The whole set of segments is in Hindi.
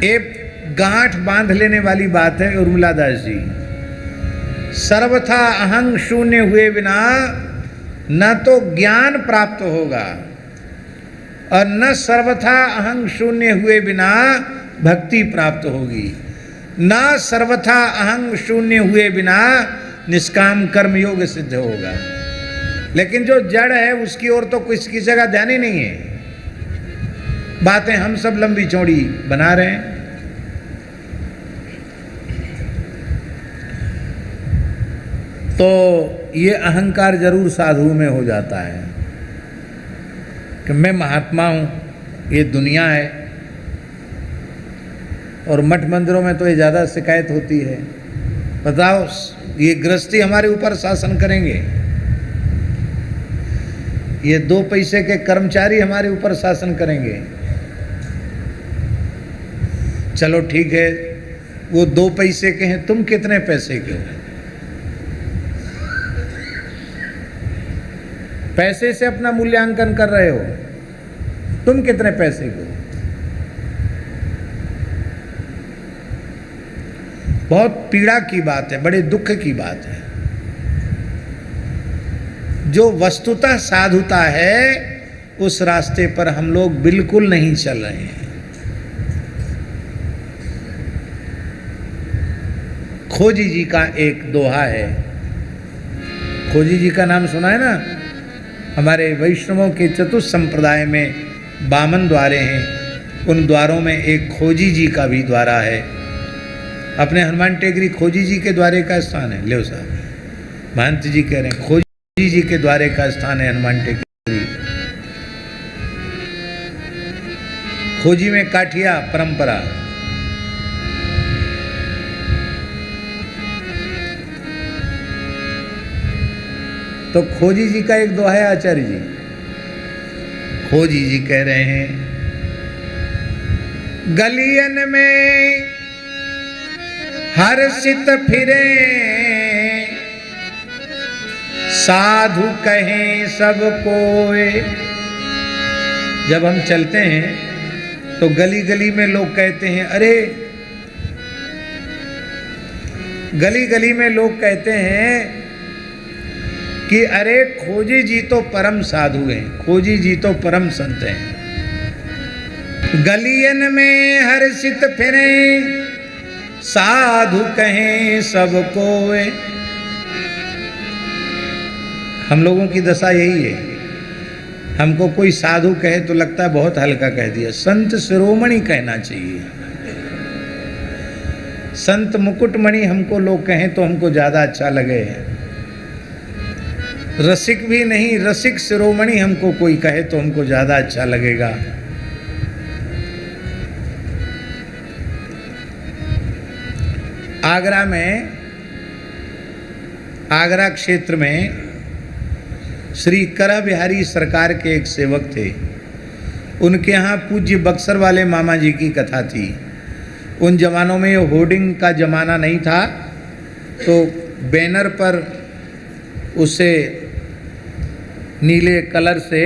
एक गांठ बांध लेने वाली बात है उर्मिला दास जी। सर्वथा अहंग शून्य हुए बिना न तो ज्ञान प्राप्त होगा और न सर्वथा अहंग शून्य हुए बिना भक्ति प्राप्त होगी, न सर्वथा अहंग शून्य हुए बिना निष्काम कर्म योग सिद्ध होगा। लेकिन जो जड़ है उसकी ओर तो किसकी जगह ध्यान ही नहीं है। बातें हम सब लंबी चौड़ी बना रहे हैं। तो ये अहंकार जरूर साधु में हो जाता है कि मैं महात्मा हूं, ये दुनिया है। और मठ मंदिरों में तो ये ज़्यादा शिकायत होती है। बताओ, ये गृहस्थी हमारे ऊपर शासन करेंगे, ये 2 पैसे के कर्मचारी हमारे ऊपर शासन करेंगे। चलो ठीक है, वो 2 पैसे के हैं, तुम कितने पैसे के हो? पैसे से अपना मूल्यांकन कर रहे हो, तुम कितने पैसे के हो? बहुत पीड़ा की बात है, बड़े दुख की बात है। जो वस्तुतः साधुता है उस रास्ते पर हम लोग बिल्कुल नहीं चल रहे हैं। खोजी जी का एक दोहा है, खोजी जी का नाम सुना है ना? हमारे वैष्णवों के चतुर्थ संप्रदाय में 52 द्वारे हैं, उन द्वारों में एक खोजी जी का भी द्वारा है। अपने हनुमान टेकरी खोजी जी के द्वारे का स्थान है। ले साहब, महंत जी कह रहे हैं खोजी जी के द्वारे का स्थान है हनुमान टेकरी। खोजी में काठिया परंपरा। तो खोजी जी का एक दोहा है आचार्य जी। खोजी जी कह रहे हैं, गलियन में हर्षित फिरे साधु कहें सब कोय। जब हम चलते हैं तो गली गली में लोग कहते हैं, अरे गली गली में लोग कहते हैं कि अरे खोजी जी तो परम साधु हैं, खोजी जी तो परम संत हैं। गलियन में हर्षित फिरे साधु कहें सब कोय। हम लोगों की दशा यही है, हमको कोई साधु कहे तो लगता है बहुत हल्का कह दिया। संत शिरोमणि कहना चाहिए। संत मुकुटमणि हमको लोग कहें तो हमको ज्यादा अच्छा लगे। रसिक भी नहीं, रसिक शिरोमणि हमको कोई कहे तो हमको ज्यादा अच्छा लगेगा। आगरा में, आगरा क्षेत्र में श्री करा बिहारी सरकार के एक सेवक थे। उनके यहाँ पूज्य बक्सर वाले मामा जी की कथा थी। उन जमानों में ये होर्डिंग का जमाना नहीं था, तो बैनर पर उसे नीले कलर से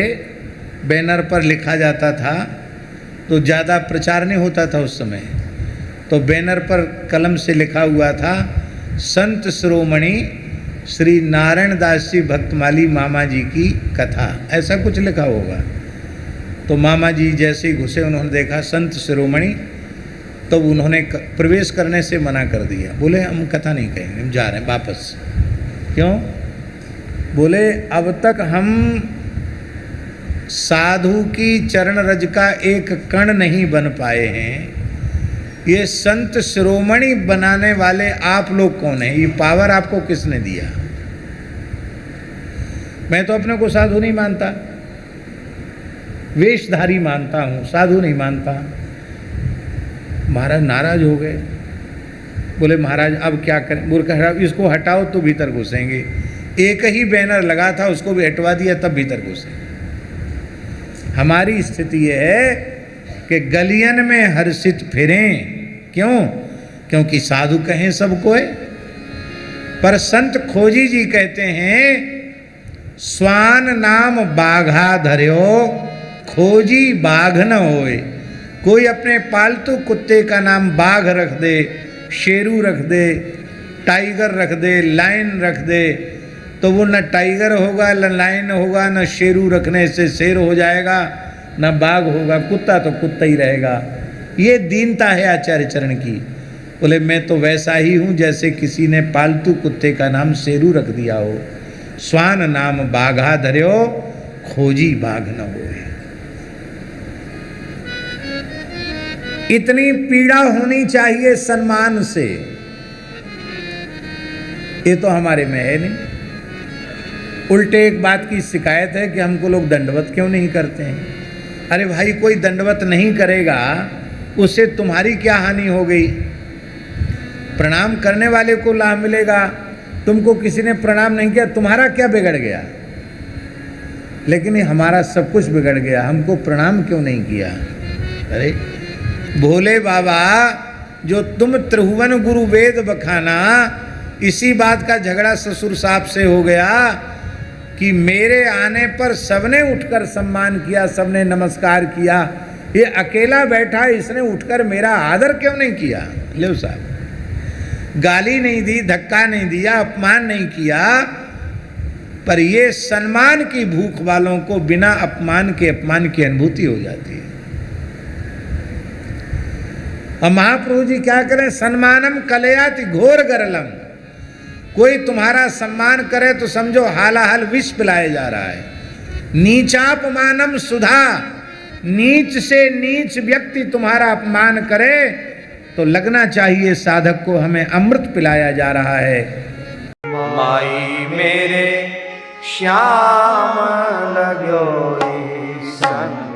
बैनर पर लिखा जाता था, तो ज़्यादा प्रचार नहीं होता था उस समय। तो बैनर पर कलम से लिखा हुआ था, संत शिरोमणि श्री नारायण दास जी भक्तमाली मामा जी की कथा, ऐसा कुछ लिखा होगा। तो मामा जी जैसे ही घुसे, उन्होंने देखा संत शिरोमणि, तो उन्होंने प्रवेश करने से मना कर दिया। बोले हम कथा नहीं कहेंगे, हम जा रहे हैं वापस। क्यों? बोले अब तक हम साधु की चरण रज का एक कण नहीं बन पाए हैं, ये संत शिरोमणि बनाने वाले आप लोग कौन हैं? ये पावर आपको किसने दिया? मैं तो अपने को साधु नहीं मानता, वेशधारी मानता हूँ, साधु नहीं मानता। महाराज नाराज हो गए। बोले महाराज अब क्या करें? बोल कर इसको हटाओ तो भीतर घुसेंगे। एक ही बैनर लगा था, उसको भी हटवा दिया तब भीतर घुसे। हमारी स्थिति यह है कि गलियन में हर्षित फिरें। क्यों? क्योंकि साधु कहें सबको है। पर संत खोजी जी कहते हैं, स्वान नाम बाघा धर्यो खोजी बाघ न होए। कोई अपने पालतू कुत्ते का नाम बाघ रख दे, शेरू रख दे, टाइगर रख दे, लायन रख दे, तो वो न टाइगर होगा, न लायन होगा, न शेरू रखने से शेर हो जाएगा, न बाघ होगा, कुत्ता तो कुत्ता ही रहेगा। ये दीनता है आचार्य चरण की। बोले मैं तो वैसा ही हूँ जैसे किसी ने पालतू कुत्ते का नाम शेरू रख दिया हो। स्वान नाम बाघा धर्यो, खोजी बाघ न होए। इतनी पीड़ा होनी चाहिए सम्मान से, ये तो हमारे में है नहीं। उल्टे एक बात की शिकायत है कि हमको लोग दंडवत क्यों नहीं करते हैं। अरे भाई, कोई दंडवत नहीं करेगा उससे तुम्हारी क्या हानि हो गई? प्रणाम करने वाले को लाभ मिलेगा। तुमको किसी ने प्रणाम नहीं किया, तुम्हारा क्या बिगड़ गया? लेकिन ये हमारा सब कुछ बिगड़ गया, हमको प्रणाम क्यों नहीं किया? अरे भोले बाबा, जो तुम त्रिभुवन गुरु वेद बखाना, इसी बात का झगड़ा ससुर साहब से हो गया कि मेरे आने पर सबने उठकर सम्मान किया, सबने नमस्कार किया, ये अकेला बैठा, इसने उठकर मेरा आदर क्यों नहीं किया? लो साहब, गाली नहीं दी, धक्का नहीं दिया, अपमान नहीं किया, पर ये सम्मान की भूख वालों को बिना अपमान के अपमान की अनुभूति हो जाती है। और महाप्रभु जी क्या करें? सम्मानम कलयाति घोर गरलम। कोई तुम्हारा सम्मान करे तो समझो हालाहल विष पिलाया जा रहा है। नीचापमानम सुधा, नीच से नीच व्यक्ति तुम्हारा अपमान करे तो लगना चाहिए साधक को हमें अमृत पिलाया जा रहा है। माई मेरे श्याम लगो संग